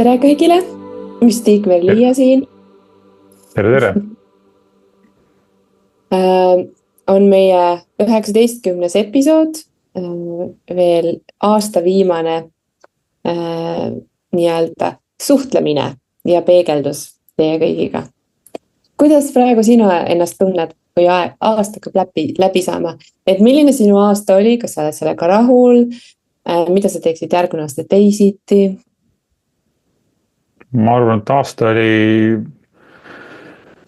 tere kõigile, Müstik Merliia siin. Tere! On meie 19. episood, veel aasta viimane nii-öelda suhtlemine ja peegeldus teie kõigiga. Kuidas praegu sina ennast tunned, kui aasta hakkab läbi saama? Et milline sinu aasta oli, kas sa oled sellega rahul? Mida sa teeksid järgmine aasta teisiti? Ma arvan, et aasta oli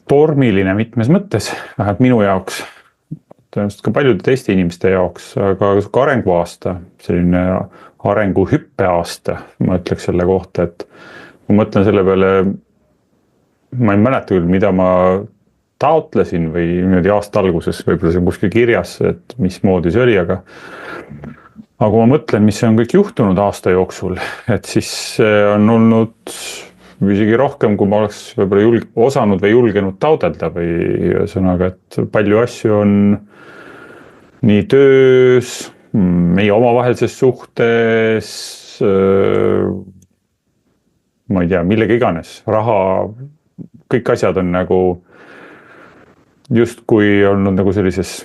tormiline mitmes mõttes, vähemalt minu jaoks, tõenäoliselt ka paljude teiste inimeste jaoks, aga ka arenguaasta, selline arenguhüppeaasta, ma ütleks selle kohta, et kui mõtlen selle peale, ma ei mäleta küll, mida ma taotlesin või niimoodi aasta alguses, võib-olla see on kuskil kirjas, et mismoodi see oli, aga kui ma mõtlen, mis on kõik juhtunud aasta jooksul, et siis on olnud isegi rohkem, kui ma oleks võib-olla osanud või julgenud taodelda või ühesõnaga, et palju asju on nii töös, meie omavahelises suhtes, ma ei tea, millega iganes, raha, kõik asjad on nagu justkui olnud nagu sellises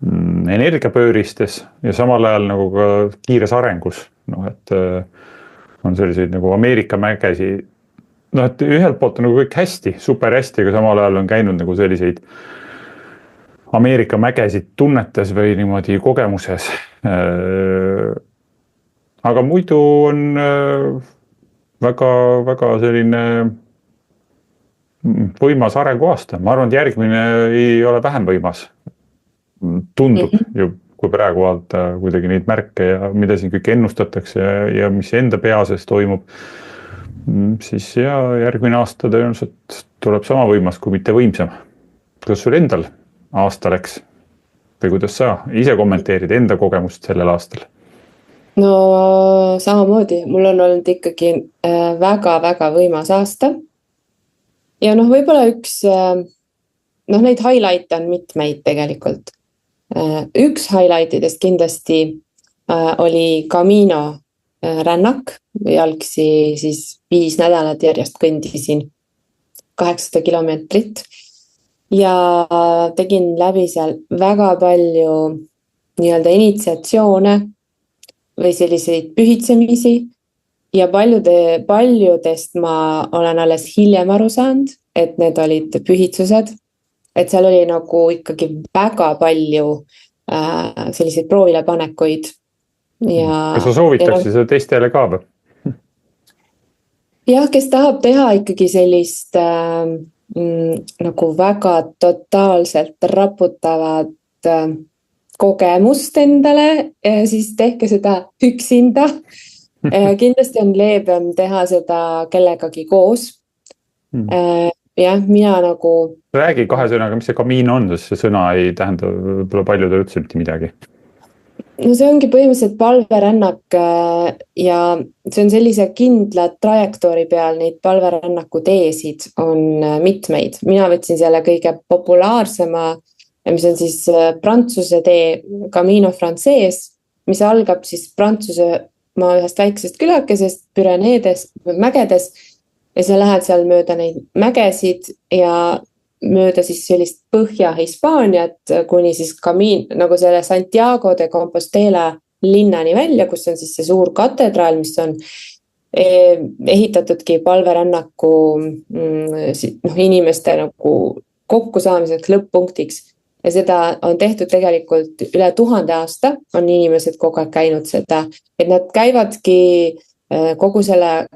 energiapööristes ja samal ajal nagu ka kiires arengus, et on selliseid nagu Ameerika mägesi, et ühelt poolt on nagu kõik hästi, super hästi, aga samal ajal on käinud nagu selliseid Ameerika mägesid tunnetes või niimoodi kogemuses. Aga muidu on väga selline võimas arenguaasta. Ma arvan, et järgmine ei ole vähem võimas. Tundub ju, kui praegu vaadata kuidagi neid märke ja mida siin kõik ennustatakse ja mis enda pea sees toimub, siis järgmine aasta tõenäoliselt tuleb sama võimas, kui mitte võimsam. Kuidas sul endal aasta läks? Või kuidas sa ise kommenteerid enda kogemust sellel aastal? No samamoodi, mul on olnud ikkagi väga võimas aasta. Ja võib-olla üks, neid highlight'e on mitmeid tegelikult. Üks highlight'idest kindlasti oli Camino rännak, jalgsi siis 5 nädalat järjest kõndisin 800 kilomeetrit ja tegin läbi seal väga palju nii-öelda initsiatsioone või selliseid pühitsemisi ja paljudest ma olen alles hiljem aru saanud, et need olid pühitsused, et seal oli nagu ikkagi väga palju selliseid proovilepanekuid. Kas sa soovitaksid seda teistele ka või? Jah, kes tahab teha ikkagi sellist nagu väga totaalselt raputavat kogemust endale, siis tehke seda üksinda. Kindlasti on leebem teha seda kellegagi koos. Jah, mina nagu... Räägi 2 sõnaga, mis see Camino on, sest see sõna ei tähenda võib-olla paljudele üldse mitte midagi. No see ongi põhimõtteliselt palverännak ja see on sellise kindla trajektoori peal, neid palverännaku teesid on mitmeid. Mina võtsin selle kõige populaarsema, mis on siis Prantsuse tee Camino Frances, mis algab siis Prantsusmaa ühest väiksest külakesest Püreneedes, mägedes ja sa lähed seal mööda neid mägesid ja mööda siis sellist Põhja-Hispaaniat kuni siis nagu selle Santiago de Compostela linnani välja, kus on siis see suur katedraal, mis on ehitatudki palverännaku inimeste nagu kokkusaamiseks lõpp-punktiks. Ja seda on tehtud tegelikult üle 1000 aasta, on inimesed kogu aeg käinud seda, et nad käivadki kogu selle,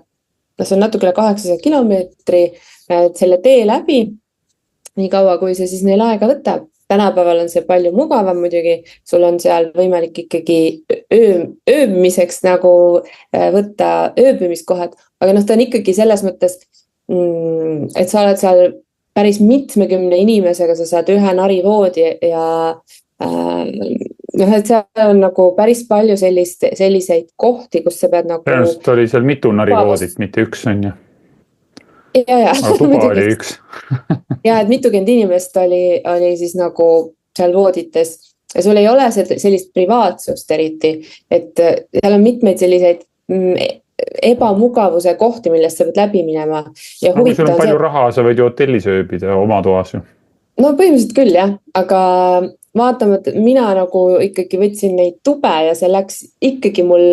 see on natuke 800 kilomeetri selle tee läbi, nii kaua, kui see siis neil aega võtab. Tänapäeval on see palju mugavam muidugi, sul on seal võimalik ikkagi ööbimiseks nagu võtta ööbimiskohad, aga ta on ikkagi selles mõttes, et sa oled seal päris mitmekümne inimesega, sa saad ühe narivoodi ja et seal on nagu päris palju selliseid kohti, kus sa pead nagu... Tõenäoliselt oli seal mitu narivoodit, mitte üks on ju. Ja. Aga tuba oli üks. Ja, et mitukümmend inimest oli siis nagu seal voodites ja sul ei ole sellist privaatsust eriti, et seal on mitmeid selliseid ebamugavuse kohti, millest sa pead läbi minema. Ja no kui sul on huvitav palju raha, sa võid ju hotellis ööbida oma toas ju. no põhimõtteliselt küll jah, aga vaatama, et mina nagu ikkagi võtsin neid tube ja see läks ikkagi mul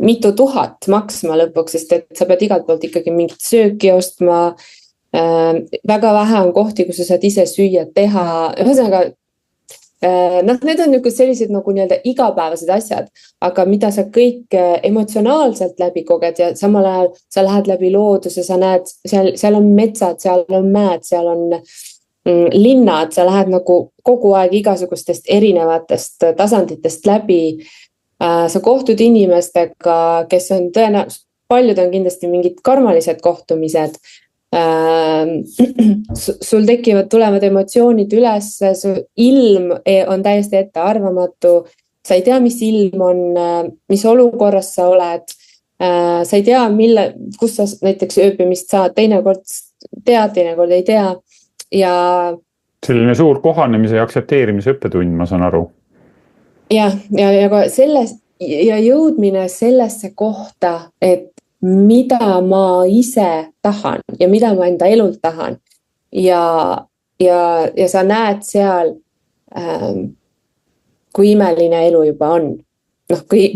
mitu tuhat maksma lõpuks, sest et sa pead igalt poolt ikkagi mingit sööki ostma. Väga vähe on kohti, kus sa saad ise süüa teha, ühesõnaga need on niisugused sellised nagu nii-öelda igapäevased asjad, aga mida sa kõik emotsionaalselt läbi koged ja samal ajal sa lähed läbi looduse, sa näed, seal on metsad, seal on mäed, seal on linnad, sa lähed nagu kogu aeg igasugustest erinevatest tasanditest läbi. Sa kohtud inimestega, kes on tõenäoliselt, paljud on kindlasti mingid karmalised kohtumised. Sul tulevad emotsioonid üles, su ilm on täiesti ettearvamatu, sa ei tea, mis ilm on, mis olukorras sa oled, sa ei tea, kus sa näiteks ööbimist saad, teinekord tead, teinekord ei tea ja selline suur kohanemise ja aktsepteerimise õppetund, ma saan aru. Ja jõudmine sellesse kohta, et mida ma ise tahan ja mida ma enda elult tahan ja sa näed seal, kui imeline elu juba on. Noh, kui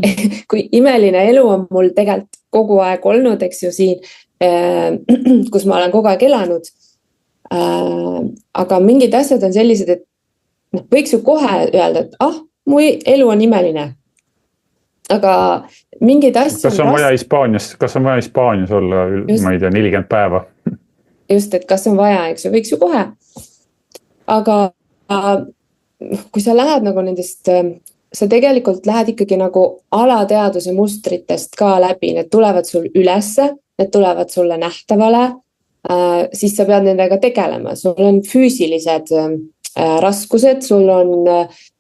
imeline elu on mul tegelikult kogu aeg olnud, eks ju siin, kus ma olen kogu aeg elanud. Aga mingid asjad on sellised, et võiks ju kohe öelda, et mu elu on imeline. Aga mingid asjad kas on vaja Hispaanias olla, ma ei tea, 40 päeva? Just, et kas on vaja, eks ju, võiks ju kohe. Aga kui sa lähed nagu nendest, sa tegelikult lähed ikkagi nagu alateaduse mustritest ka läbi, need tulevad sul ülesse, need tulevad sulle nähtavale, siis sa pead nendega tegelema, sul on füüsilised raskused, sul on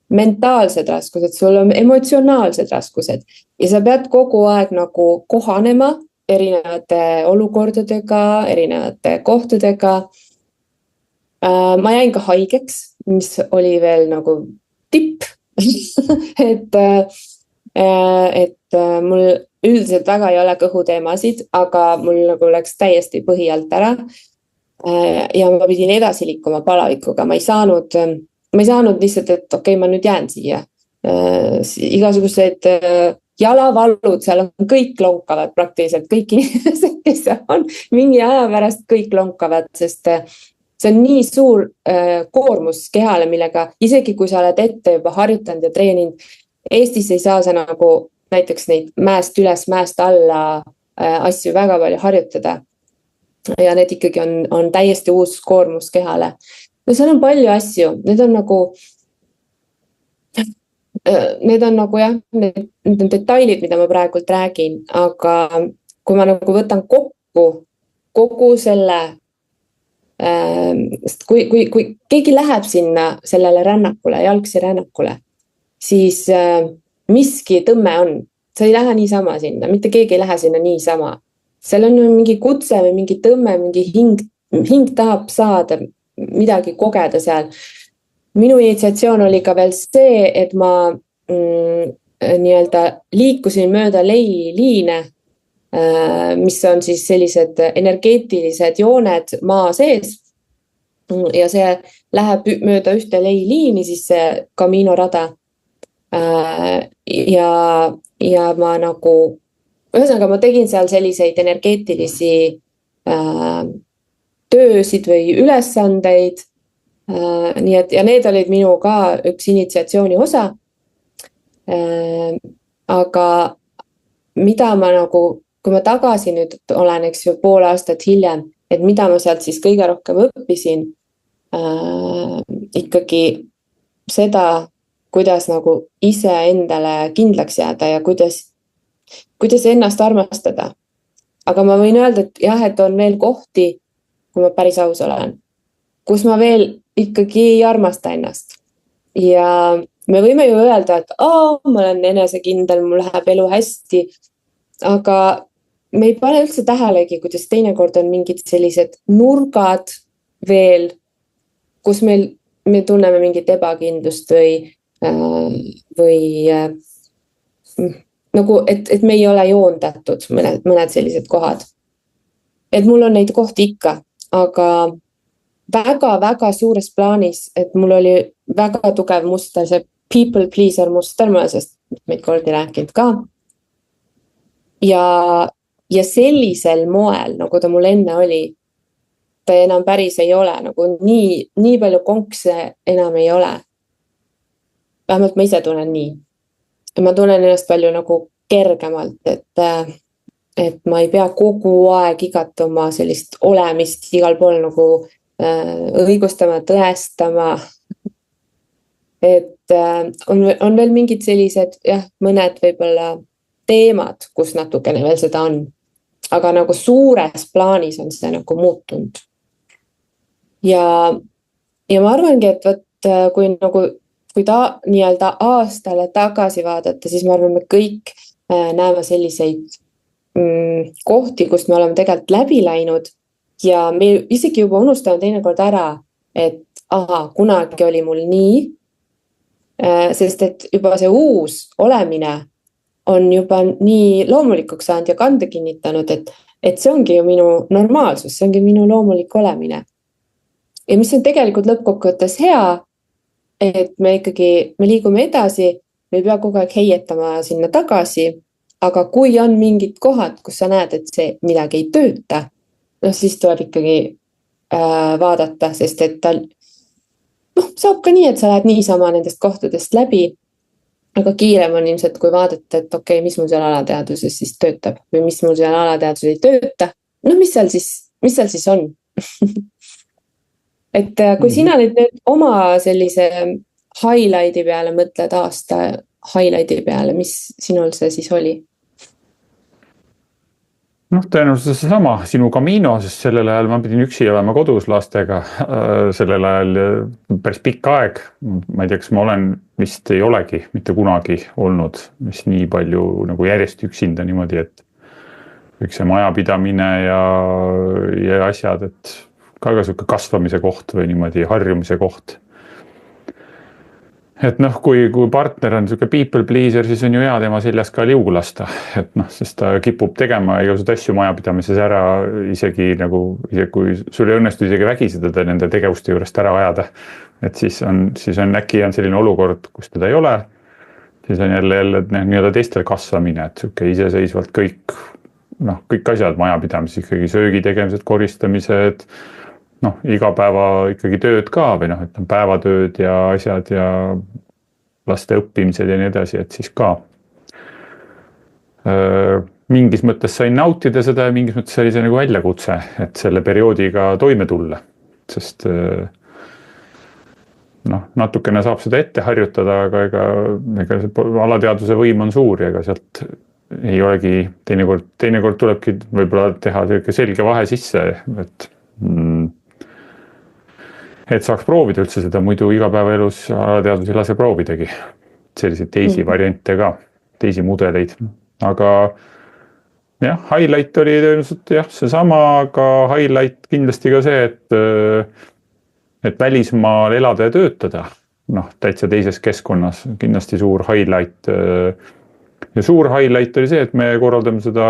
mentaalsed raskused, sul on emotsionaalsed raskused ja sa pead kogu aeg nagu kohanema erinevate olukordadega, erinevate kohtadega. Ma jäin ka haigeks, mis oli veel nagu tipp, et mul üldiselt väga ei ole kõhuteemasid, aga mul nagu läks täiesti põhi alt ära. Ja ma pidin edasi liikuma palavikuga, ma ei saanud lihtsalt, et okei, ma nüüd jään siia. Igasugused jalavalud, seal on kõik lonkavad praktiliselt, kõik inimesed, kes on mingi aja pärast kõik lonkavad, sest see on nii suur koormus kehale, millega isegi kui sa oled ette juba harjutanud ja treeninud, Eestis ei saa sa nagu näiteks neid mäest üles, mäest alla asju väga palju harjutada. Ja need ikkagi on täiesti uus koormus kehale. No seal on palju asju, need on nagu jah, need on detailid, mida ma praegult räägin, aga kui ma nagu võtan kokku kogu selle, kui keegi läheb sinna sellele rännakule, jalgsi rännakule, siis miski tõmme on, sa ei lähe niisama sinna, mitte keegi ei lähe sinna niisama. Seal on mingi kutse või mingi tõmme, mingi hing tahab saada midagi kogeda seal. Minu initsiatsioon oli ka veel see, et ma nii-öelda liikusin mööda leiliine, mis on siis sellised energeetilised jooned maa sees ja see läheb mööda ühte leiliini, siis see Camino rada. Ja ma nagu, ühesõnaga ma tegin seal selliseid energeetilisi töösid või ülesandeid. Nii et, ja need olid minu ka üks initsiatsiooni osa. Aga mida ma nagu, kui ma tagasi nüüd olen, eks ju, pool aastat hiljem, et mida ma sealt siis kõige rohkem õppisin, ikkagi seda, kuidas nagu ise endale kindlaks jääda ja kuidas ennast armastada. Aga ma võin öelda, et jah, et on veel kohti, kui ma päris aus olen, kus ma veel ikkagi ei armasta ennast. Ja me võime ju öelda, et ma olen enesekindel, mul läheb elu hästi, aga me ei pane üldse tähelegi, kuidas teinekord on mingid sellised nurgad veel, kus me tunneme mingit ebakindlust või nagu, et me ei ole joondatud mõned sellised kohad. Et mul on neid kohti ikka, aga väga-väga suures plaanis, et mul oli väga tugev muster, see people pleaser muster, ma olen sellest mitmeid kordi rääkinud ka. Ja sellisel moel, nagu ta mul enne oli, ta enam päris ei ole, nagu nii palju konkse enam ei ole. Vähemalt ma ise tunnen nii. Ja ma tunnen ennast palju nagu kergemalt, et ma ei pea kogu aeg igat oma sellist olemist igal pool nagu õigustama, tõestama. Et on veel mingid sellised, mõned võib-olla teemad, kus natukene veel seda on. Aga nagu suures plaanis on see nagu muutunud. Ja ma arvangi, et võt, kui ta nii-öelda aastale tagasi vaadata, siis ma arvan, me kõik näeme selliseid kohti, kust me oleme tegelikult läbi läinud ja me isegi juba unustame teinekord ära, et kunagi oli mul nii, sest et juba see uus olemine on juba nii loomulikuks saanud ja kande kinnitanud, et see ongi ju minu normaalsus, see ongi minu loomulik olemine. Ja mis on tegelikult lõppkokkuvõttes hea, et me liigume edasi, me ei pea kogu aeg heietama sinna tagasi, aga kui on mingid kohad, kus sa näed, et see midagi ei tööta, siis tuleb ikkagi vaadata, sest et ta saab ka nii, et sa lähed niisama nendest kohtadest läbi, aga kiirem on ilmselt, kui vaadata, et okei, mis mul seal alateadvuses siis töötab või mis mul seal alateadvuses ei tööta. Mis seal siis on? Et kui sina nüüd oma sellise highlighti peale mõtled, aasta highlighti peale, mis sinul see siis oli? Tõenäoliselt seesama sinu Camino, sest sellel ajal ma pidin üksi olema kodus lastega, sellel ajal päris pikk aeg. Ma ei tea, kas ma olen, vist ei olegi mitte kunagi olnud, mis nii palju nagu järjest üksinda niimoodi, et üks see majapidamine ja asjad, et ka siuke kasvamise koht või niimoodi harjumise koht. Et kui partner on siuke people pleaser, siis on ju hea tema seljas ka liugu lasta. Et sest ta kipub tegema igasuguseid asju majapidamises ära, isegi kui sul ei õnnestu isegi vägiseda nende tegevuste juurest ära ajada. Et siis on äkki on selline olukord, kus teda ei ole. Siis on jälle nii-öelda teistel kasvamine, et siuke iseseisvalt kõik asjad majapidamises, ikkagi söögi tegemised, koristamised, iga päeva ikkagi tööd ka või päevatööd ja asjad ja laste õppimised ja nii edasi, et siis ka mingis mõttes sain nautida seda ja mingis mõttes oli see nagu väljakutse, et selle perioodiga toime tulla, sest natukene saab seda ette harjutada, aga ega alateadvuse võim on suur ja ega sealt ei olegi teinekord tulebki võib-olla teha selge vahe sisse, et saaks proovida üldse seda, muidu igapäevaelus alateadvus ei lase proovidagi. Selliseid teisi variante ka, teisi mudeleid. Aga highlight oli tõenäoliselt seesama, aga highlight kindlasti ka see, et välismaal elada ja töötada. Täitsa teises keskkonnas, kindlasti suur highlight. Ja suur highlight oli see, et me korraldame seda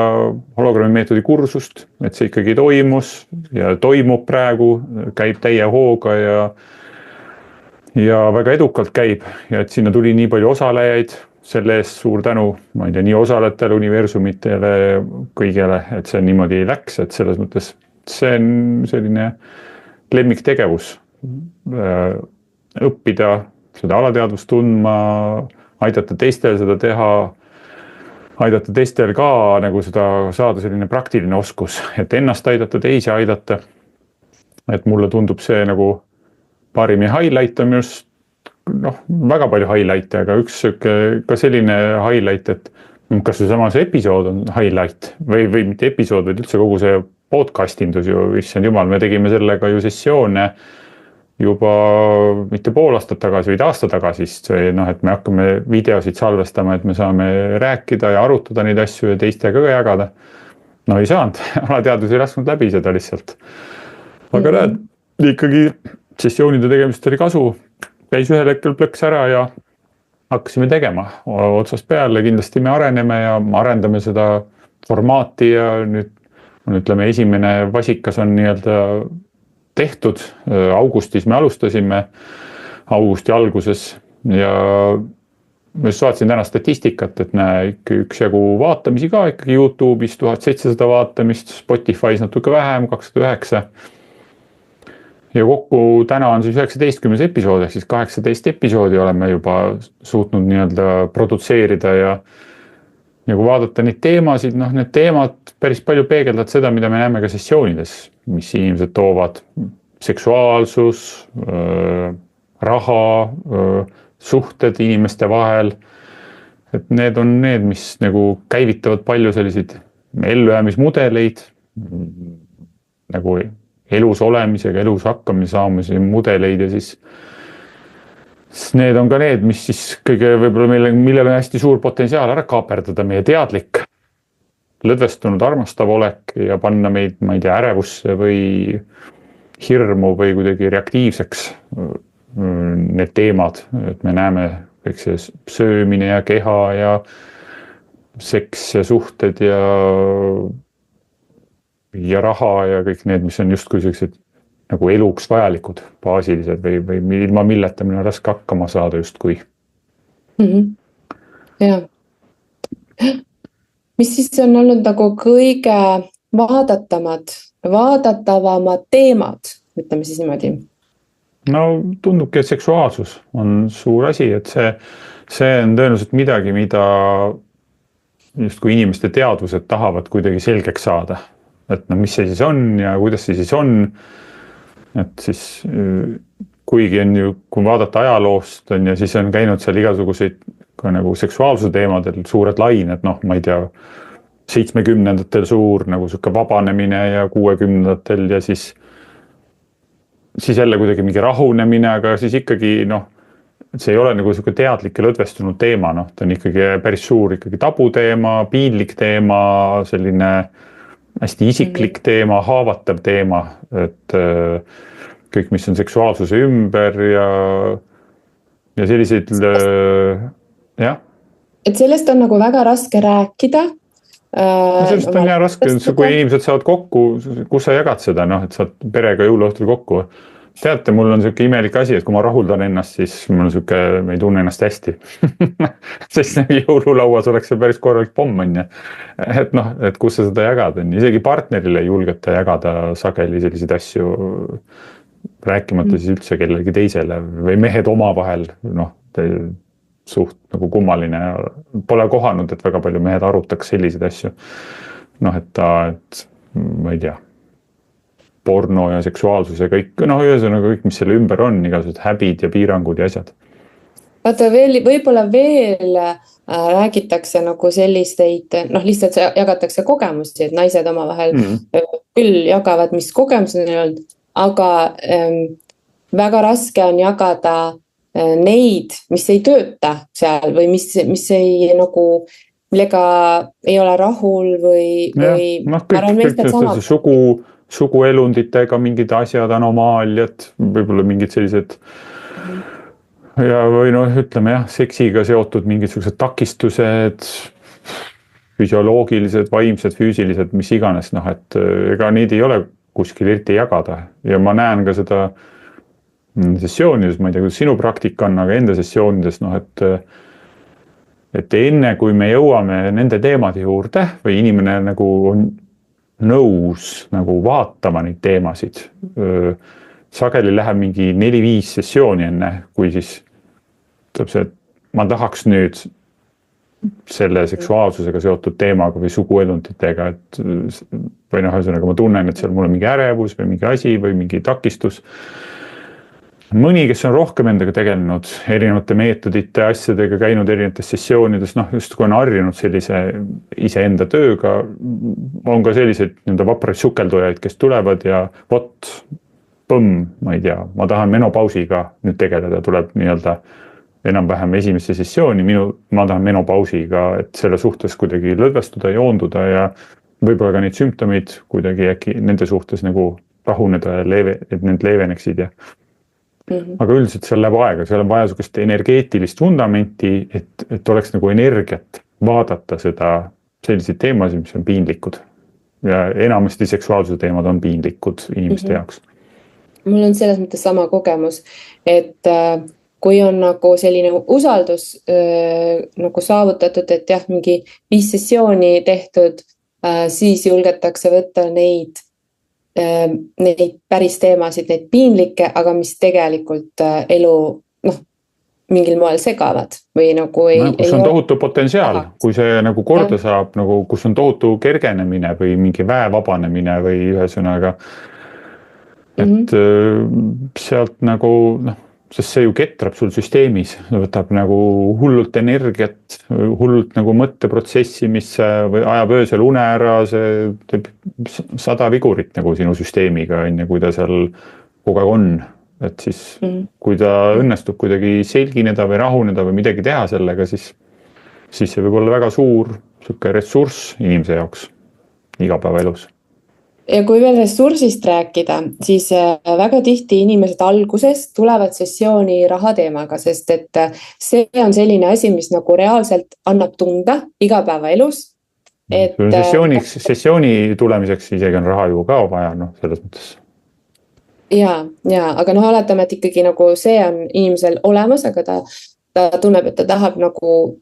hologrammi meetodi kursust, et see ikkagi toimus ja toimub praegu, käib täie hooga ja väga edukalt käib ja et sinna tuli nii palju osalejaid, selle eest suur tänu, ma ei tea, nii osalejatele, universumitele, kõigele, et see niimoodi läks, et selles mõttes see on selline lemmiktegevus, õppida seda alateadvust tundma, aidata teistel seda teha, aidata teistel ka nagu seda saada selline praktiline oskus, et ennast aidata, teisi aidata. Et mulle tundub see nagu parim ja highlight on just väga palju highlight'e, aga üks ka selline highlight, et kas see sama see episood on highlight või mitte episood, vaid üldse kogu see podcastindus ju, issand jumal, me tegime sellega ju sessioone juba mitte pool aastat tagasi, vaid aasta tagasi, et me hakkame videosid salvestama, et me saame rääkida ja arutada neid asju ja teistega ka jagada. Ei saanud, alateadvus ei lasknud läbi seda lihtsalt. Aga näed, ikkagi sessioonide tegemist oli kasu, käis ühel hetkel plõks ära ja hakkasime tegema otsast peale, kindlasti me areneme ja arendame seda formaati ja nüüd ütleme, esimene vasikas on nii-öelda tehtud. Augustis me alustasime, augusti alguses ja ma just vaatasin täna statistikat, et näe ikka üksjagu vaatamisi ka ikkagi YouTube'is 1700 vaatamist, Spotify's natuke vähem, 209. Ja kokku täna on siis 19. episood, ehk siis 18 episoodi oleme juba suutnud nii-öelda produtseerida ja kui vaadata neid teemasid, need teemad päris palju peegeldavad seda, mida me näeme ka sessioonides, mis inimesed toovad. Seksuaalsus, raha, suhted inimeste vahel. Et need on need, mis nagu käivitavad palju selliseid ellujäämismudeleid, nagu elus olemisega, elus hakkamise saamise mudeleid ja siis need on ka need, mis siis kõige võib-olla millel on hästi suur potentsiaal ära kaaperdada meie teadlik, lõdvestunud armastav olek ja panna meid, ma ei tea, ärevusse või hirmu või kuidagi reaktiivseks need teemad, et me näeme kõik see söömine ja keha ja seks ja suhted ja raha ja kõik need, mis on justkui sellised nagu eluks vajalikud, baasilised või ilma milleta meil on raske hakkama saada justkui. Ja. Mis siis on olnud nagu kõige vaadatavamad teemad, ütleme siis niimoodi? No tundubki, et seksuaalsus on suur asi, et see on tõenäoliselt midagi, mida justkui inimeste teadvused tahavad kuidagi selgeks saada. Et mis see siis on ja kuidas see siis on. Et siis kuigi on ju, kui vaadata ajaloost on ja siis on käinud seal igasuguseid ka nagu seksuaalsuse teemadel suured lained, ma ei tea, 70-ndatel suur nagu siuke vabanemine ja 60-ndatel ja siis jälle kuidagi mingi rahunemine, aga siis ikkagi see ei ole nagu siuke teadlik ja lõdvestunud teema, ta on ikkagi päris suur ikkagi tabuteema, piinlik teema, selline hästi isiklik teema, haavatav teema, et kõik, mis on seksuaalsuse ümber ja selliseid, jah. Et sellest on nagu väga raske rääkida. Sellest on raske, kui inimesed saavad kokku, kus sa jagad seda, et saad perega jõuluõhtul kokku. Teate, mul on siuke imelik asi, et kui ma rahuldan ennast, siis mul on siuke, ma ei tunne ennast hästi. Sest jõululauas oleks see päris korralik pomm on ja. Et kus sa seda jagad on. Isegi partnerile julgete jagada sageli selliseid asju, rääkimata siis üldse kellelegi teisele või mehed oma vahel, suht nagu kummaline. Pole kohanud, et väga palju mehed arutaks selliseid asju. Et ma ei tea. Porno ja seksuaalsus ja kõik, ühesõnaga kõik, mis selle ümber on, igasugused häbid ja piirangud ja asjad. Vaata võib-olla veel räägitakse nagu selliseid, lihtsalt jagatakse kogemusi, et naised oma vahel küll jagavad, mis kogemused neil olnud, aga väga raske on jagada neid, mis ei tööta seal või mis ei nagu, millega ei ole rahul või suguelunditega mingid asjad, anomaaliad, võib-olla mingid sellised ja või ütleme jah, seksiga seotud mingisugused takistused, füsioloogilised, vaimsed, füüsilised, mis iganes, et ega neid ei ole kuskil eriti jagada ja ma näen ka seda sessioonides, ma ei tea, kuidas sinu praktika on, aga enda sessioonides, et enne kui me jõuame nende teemade juurde või inimene nagu on nõus nagu vaatama neid teemasid. Sageli läheb mingi 4-5 sessiooni enne, kui siis tuleb see, et ma tahaks nüüd selle seksuaalsusega seotud teemaga või suguelunditega, või ühesõnaga ma tunnen, et seal mul on mingi ärevus või mingi asi või mingi takistus. Mõni, kes on rohkem endaga tegelenud, erinevate meetodite asjadega käinud erinevates sessioonides, just kui on harjunud sellise iseenda tööga, on ka sellised vapraid sukeldujaid, kes tulevad ja ma ei tea, ma tahan menopausiga nüüd tegeleda, tuleb nii-öelda enam-vähem esimesse sessiooni, ma tahan menopausiga, et selle suhtes kuidagi lõdvestuda, joonduda ja võib-olla ka neid sümptomid kuidagi äkki nende suhtes nagu rahuneda ja et need leeveneksid ja aga üldiselt seal läheb aega, seal on vaja sugust energeetilist vundamenti, et oleks nagu energiat vaadata seda selliseid teemasid, mis on piinlikud. Ja enamasti seksuaalsuse teemad on piinlikud inimeste jaoks. Mul on selles mõttes sama kogemus, et kui on nagu selline usaldus nagu saavutatud, et jah, mingi 5 sessiooni tehtud, siis julgetakse võtta neid päris teemasid, neid piinlikke, aga mis tegelikult elu mingil moel segavad või nagu kus on tohutu potentsiaal, kui see nagu korda saab, nagu kus on tohutu kergenemine või mingi väe vabanemine või ühesõnaga, et sealt nagu sest see ju ketrab sul süsteemis, võtab nagu hullult energiat, hullult nagu mõtteprotsessi, mis ajab öösel une ära, see teeb 100 vigurit nagu sinu süsteemiga, kui ta seal kogu aeg on. Et siis kui ta õnnestub kuidagi selgineda või rahuneda või midagi teha sellega, siis see võib olla väga suur ressurss inimese jaoks igapäevaelus. Ja kui veel ressursist rääkida, siis väga tihti inimesed alguses tulevad sessiooni rahateemaga, sest et see on selline asi, mis nagu reaalselt annab tunda igapäevaelus. Sessiooni tulemiseks isegi on raha ju ka vaja, selles mõttes. Ja, aga oletame, et ikkagi nagu see on inimesel olemas, aga ta tunneb, et ta tahab nagu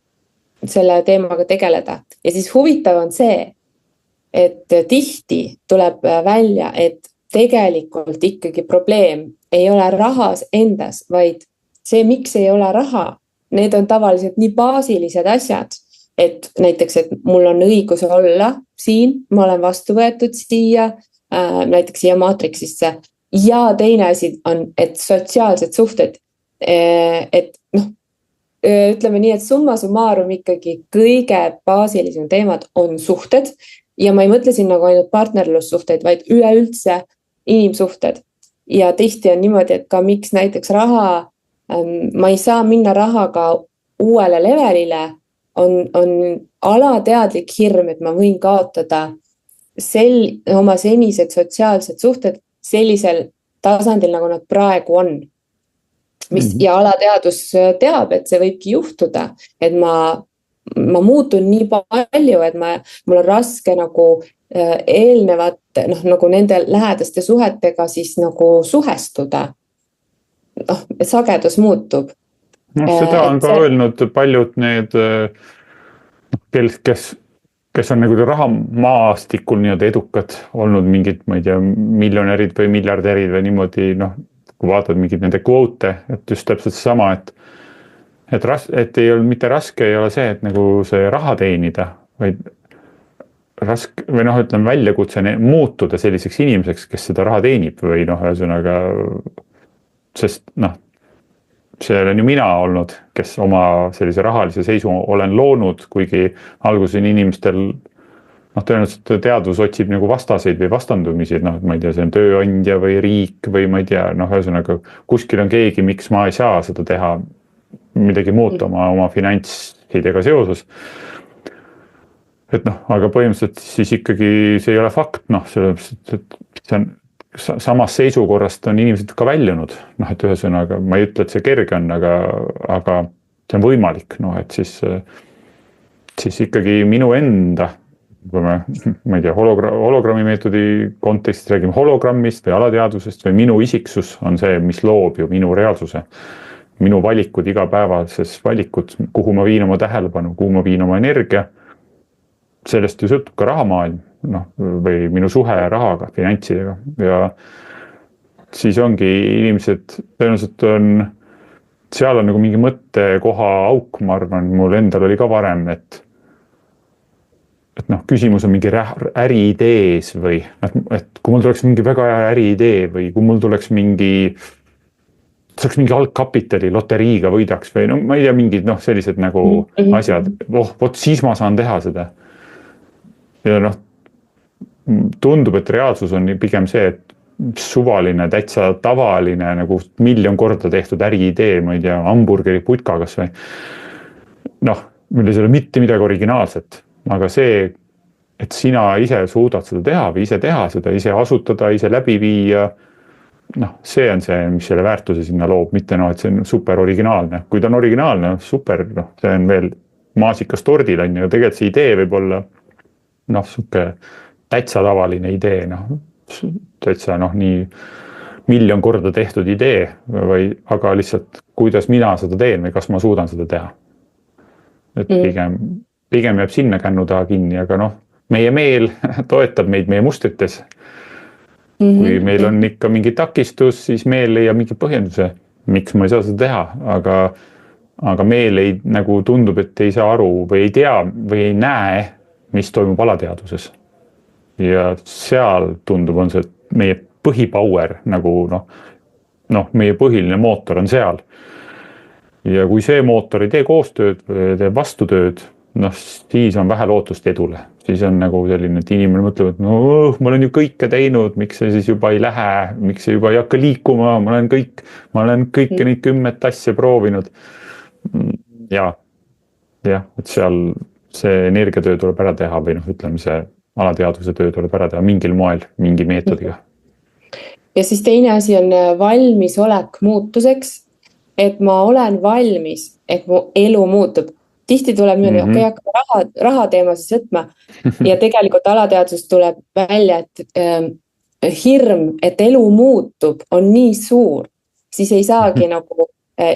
selle teemaga tegeleda. Ja siis huvitav on see, et tihti tuleb välja, et tegelikult ikkagi probleem ei ole rahas endas, vaid see, miks ei ole raha. Need on tavaliselt nii baasilised asjad, et näiteks, et mul on õigus olla siin, ma olen vastu võetud siia, näiteks siia maatriksisse. Ja teine asi on, et sotsiaalsed suhted, et ütleme nii, et summa summarum ikkagi kõige baasilisem teemad on suhted. Ja ma ei mõtle siin nagu ainult partnerlussuhteid, vaid üleüldse inimsuhted. Ja tihti on niimoodi, et ka miks näiteks raha, ma ei saa minna rahaga uuele levelile, on alateadlik hirm, et ma võin kaotada oma senised sotsiaalsed suhted sellisel tasandil, nagu nad praegu on. Ja alateadus teab, et see võibki juhtuda, et ma muutun nii palju, et mul on raske nagu eelnevate, nagu nende lähedaste suhetega siis nagu suhestuda. Sagedus muutub. Seda on ka öelnud paljud need, kes on nagu rahamaastikul nii-öelda edukad olnud mingid, ma ei tea, miljonärid või miljardärid või niimoodi, kui vaatad mingid nende kvoote, et just täpselt sama, et ei ole mitte raske, ei ole see, et nagu see raha teenida, vaid raske, või ütleme väljakutse muutuda selliseks inimeseks, kes seda raha teenib või ühesõnaga, sest see olen ju mina olnud, kes oma sellise rahalise seisu olen loonud, kuigi alguses inimestel, tõenäoliselt teadus otsib nagu vastaseid või vastandumisi, ma ei tea, see on tööandja või riik või ma ei tea, ühesõnaga kuskil on keegi, miks ma ei saa seda teha, midagi muuta oma finantsidega seoses. Et aga põhimõtteliselt siis ikkagi see ei ole fakt, see on samas seisukorrast on inimesed ka väljunud, et ühesõnaga ma ei ütle, et see kerge on, aga see on võimalik, et siis ikkagi minu enda, kui ma ei tea, hologrammi meetodi kontekstis räägime hologrammist või alateadvusest või minu isiksus on see, mis loob ju minu reaalsuse. Minu valikud igapäevases valikud, kuhu ma viin oma tähelepanu, kuhu ma viin oma energia, sellest ju sõltub ka rahamaailm, või minu suhe rahaga, finantsidega ja siis ongi inimesed, tõenäoliselt seal on nagu mingi mõttekoha auk, ma arvan, mul endal oli ka varem, et küsimus on mingi äriidees või, et kui mul tuleks mingi väga hea äriidee või kui mul tuleks saaks mingi algkapitali loteriiga võidaks või ma ei tea, mingid sellised nagu asjad, vot siis ma saan teha seda. Ja tundub, et reaalsus on pigem see, et suvaline, täitsa tavaline, nagu 1 miljon korda tehtud äriidee, ma ei tea, hamburgeri putka kas või. Milles ei ole mitte midagi originaalset, aga see, et sina ise suudad seda teha või ise teha seda, ise asutada, ise läbi viia, noh, see on see, mis selle väärtuse sinna loob, mitte noh, et see on super originaalne. Kui ta on originaalne, super, noh, see on veel maasikas tordil on ju, tegelikult see idee võib olla noh, sihuke täitsa tavaline idee, noh, täitsa noh, nii miljon korda tehtud idee või, aga lihtsalt kuidas mina seda teen või kas ma suudan seda teha. Et pigem jääb sinna kännu taha kinni, aga noh, meie meel toetab meid meie mustrites. Kui meil on ikka mingi takistus, siis meel leiab mingi põhjenduse, miks ma ei saa seda teha, aga meel ei nagu tundub, et ei saa aru või ei tea või ei näe, mis toimub alateadvuses. Ja seal tundub, on see meie põhipower nagu noh, meie põhiline mootor on seal. Ja kui see mootor ei tee koostööd või teeb vastutööd, noh, siis on vähe lootust edule. Siis on nagu selline, et inimene mõtleb, et no ma olen ju kõike teinud, miks see siis juba ei lähe, miks see juba ei hakka liikuma, ma olen kõike neid 10 asja proovinud. Ja, et seal see energiatöö tuleb ära teha või noh, ütleme see alateadvuse töö tuleb ära teha mingil moel, mingi meetodiga. Ja siis teine asi on valmisolek muutuseks, et ma olen valmis, et mu elu muutub. Tihti tuleb niimoodi, okei, hakkame raha teema siis võtma ja tegelikult alateadvus tuleb välja, et hirm, et elu muutub, on nii suur, siis ei saagi nagu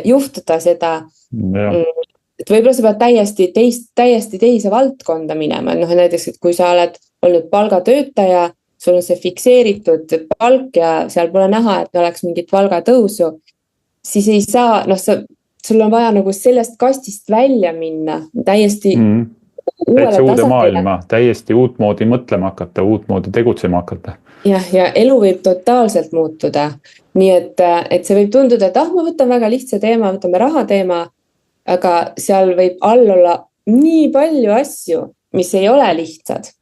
juhtuda seda, et võib-olla sa pead täiesti teise valdkonda minema, noh näiteks, et kui sa oled olnud palgatöötaja, sul on see fikseeritud palk ja seal pole näha, et oleks mingit palgatõusu, siis ei saa, noh sul on vaja nagu sellest kastist välja minna, täiesti uude maailma, täiesti uutmoodi mõtlema hakata, uutmoodi tegutsema hakata. Ja elu võib totaalselt muutuda, nii et see võib tunduda, et ma võtan väga lihtsa teema, võtame raha teema, aga seal võib all olla nii palju asju, mis ei ole lihtsad.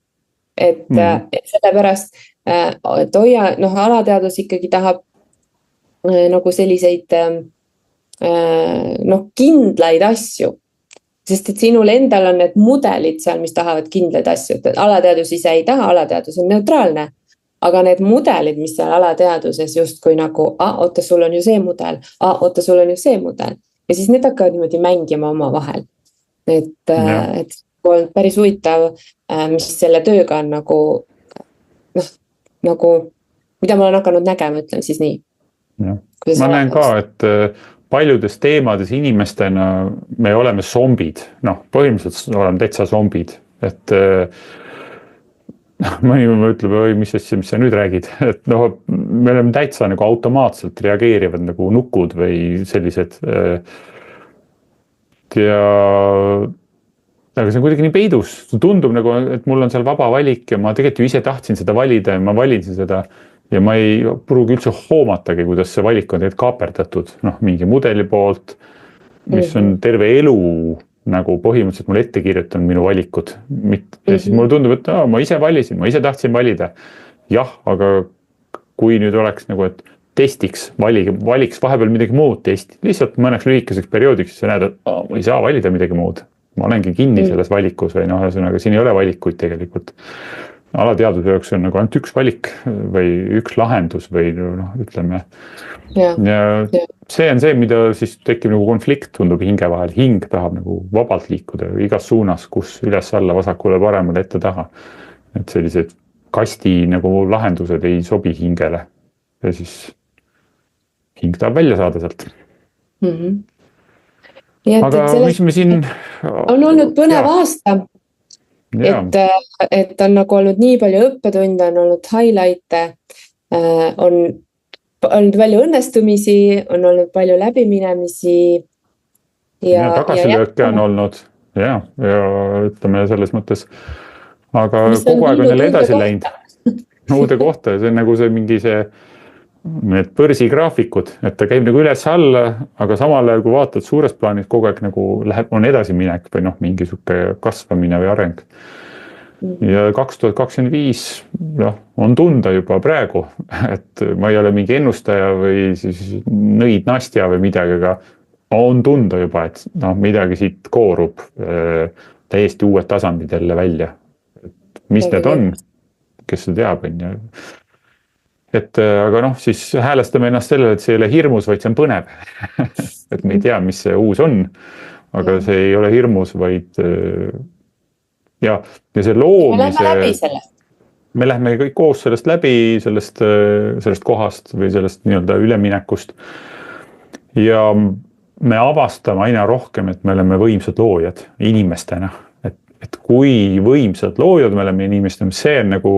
Et sellepärast, et alateadvus ikkagi tahab nagu selliseid kindlaid asju, sest et sinul endal on need mudelid seal, mis tahavad kindlaid asju, et alateadvus ise ei taha, alateadvus on neutraalne, aga need mudelid, mis seal alateadvuses justkui nagu, oota, sul on ju see mudel, oota, sul on ju see mudel ja siis need hakkavad niimoodi mängima oma vahel, et on päris huvitav, mis selle tööga on nagu mida ma olen hakanud nägema, ütlen siis nii. Ma näen ka, et paljudes teemades inimestena me oleme zombid, põhimõtteliselt oleme täitsa zombid, et mõni ütleb, mis sa nüüd räägid, et me oleme täitsa nagu automaatselt reageerivad nagu nukud või sellised ja aga see on kuidagi nii peidus, tundub nagu, et mul on seal vaba valik ja ma tegelikult ju ise tahtsin seda valida ja ma valisin seda ja ma ei pruugi üldse hoomatagi, kuidas see valik on tegelikult kaaperdatud, mingi mudeli poolt, mis on terve elu nagu põhimõtteliselt mul ette kirjutanud minu valikud. Ja siis mulle tundub, et ma ise valisin, ma ise tahtsin valida. Jah, aga kui nüüd oleks nagu, et testiks, valiks vahepeal midagi muud testi, lihtsalt mõneks lühikeseks perioodiks, siis sa näed, et ma ei saa valida midagi muud. Ma olengi kinni selles valikus või ühesõnaga siin ei ole valikuid tegelikult. Alateadvuse jaoks on nagu ainult üks valik või üks lahendus või ütleme. Ja see on see, mida siis tekib nagu konflikt, tundub hinge vahel. Hing tahab nagu vabalt liikuda igas suunas, kus üles alla, vasakule, paremale, ette taha. Et sellised kasti nagu lahendused ei sobi hingele. Ja siis hing tahab välja saada sealt. Aga mis me siin... On olnud põnev aasta. Et on nagu olnud nii palju õppetunde, on olnud highlight'e, on olnud palju õnnestumisi, on olnud palju läbiminemisi. Ja tagasilööke on olnud, ja ütleme selles mõttes, aga kogu aeg on jälle edasi läinud. Uude kohta, see on nagu see mingi need börsigraafikud, et ta käib nagu üles alla, aga samal ajal, kui vaatad suures plaanis, kogu aeg nagu on edasi minek või mingi suke kasvamine või areng. Ja 2025 on tunda juba praegu, et ma ei ole mingi ennustaja või siis nõid Nastja või midagi, aga on tunda juba, et midagi siit koorub täiesti uued tasandid jälle välja. Mis need on, kes seda teab, on ju. aga noh, siis häälestame ennast sellele, et see ei ole hirmus, vaid see on põnev. Et me ei tea, mis see uus on, aga see ei ole hirmus, vaid ja see loomise, me lähme kõik koos sellest läbi, sellest kohast või sellest nii-öelda üleminekust. Ja me avastame aina rohkem, et me oleme võimsad loojad inimestena, et kui võimsad loojad me oleme inimestena, see on nagu,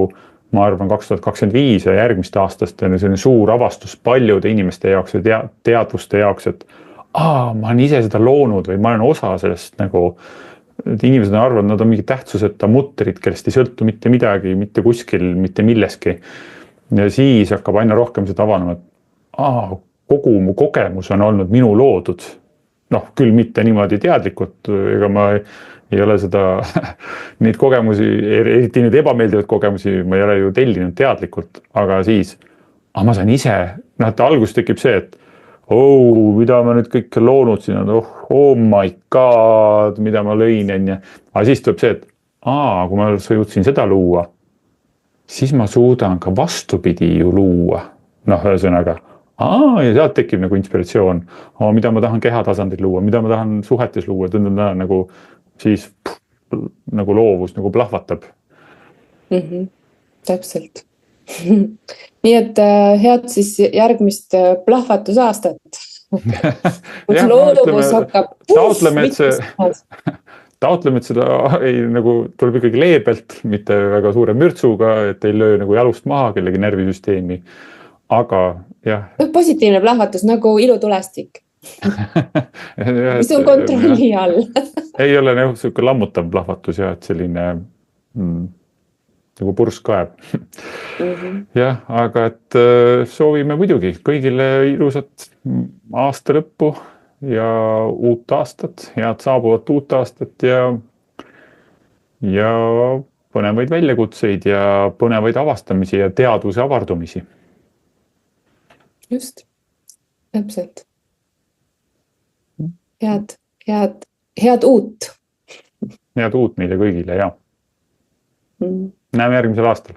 ma arvan, 2025 ja järgmist aastast on selline suur avastus paljude inimeste jaoks ja teadvuste jaoks, et ma olen ise seda loonud või ma olen osa sellest nagu, et inimesed arvavad, nad on mingi tähtsuseta mutrid, kellest ei sõltu mitte midagi, mitte kuskil, mitte milleski. Ja siis hakkab aina rohkem seda avanema, et kogu mu kogemus on olnud minu loodud. Noh, küll mitte niimoodi teadlikult, ega ma ei ole seda, neid kogemusi, eriti neid ebameeldivaid kogemusi, ma ei ole ju tellinud teadlikult, aga siis, ma saan ise, et algus tekib see, et mida ma nüüd kõik loonud siin on, oh my god, mida ma lõin, enne. Aga siis tuleb see, et kui ma jõudsin seda luua, siis ma suudan ka vastupidi ju luua. Noh, ühesõnaga, ja sealt tekib nagu inspiratsioon, mida ma tahan keha tasandil luua, mida ma tahan suhetes luua, nagu siis nagu loovus nagu plahvatab. Täpselt. Nii et head siis järgmist plahvatusaastat. Kus looduvus hakkab taotleme, et seda nagu tuleb ikkagi leebelt, mitte väga suure mürtsuga, et ei löö nagu jalust maha kellegi närvisüsteemi. Aga jah. Positiivne plahvatus nagu ilutulestik. Mis on kontrolli all. Ei ole niisugune lammutav plahvatus ja et selline nagu pursk kaeb. Jah, aga et soovime muidugi kõigile ilusat aasta lõppu ja uut aastat, head saabuvat uut aastat ja põnevaid väljakutseid ja põnevaid avastamisi ja teadvuse avardumisi. Just, täpselt. Head uut. Head uut meile kõigile, ja. Näeme järgmisel aastal.